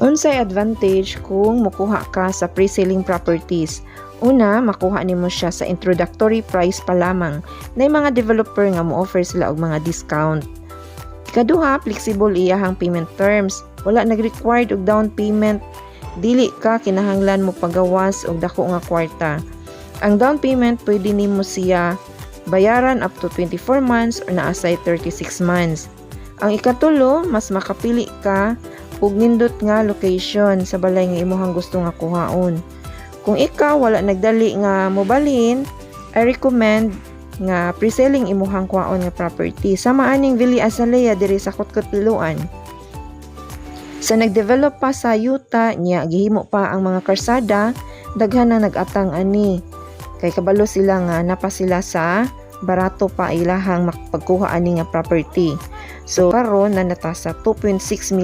Unsay advantage kung mokuha ka sa pre-selling properties? Una, makuha nimo siya sa introductory price pa lamang. Nay mga developer nga mo-offer sila og mga discount. Ikaduha, flexible iyahang payment terms. Wala nag-required og down payment. Dili ka kinahanglan mo pagawas og dako nga kwarta. Ang down payment pwede nimo siya bayaran up to 24 months or naasay 36 months. Ang ikatulo, mas makapili ka ug nindot nga location sa balay nga imong gusto nga kuhaon. Kung ikaw wala nagdali nga mobalhin, I recommend nga pre-selling imuhang kuhaon nga property. Sama aning Villa Azalea diri sa Kutkutluan. Sa nagdevelop pa sa yuta niya gihimo pa ang mga karsada, daghan na nagatang ani. Kay kabalo sila nga napa sila sa barato pa ilahang makapagkuha ani nga property. So karon na nata sa 2.6 million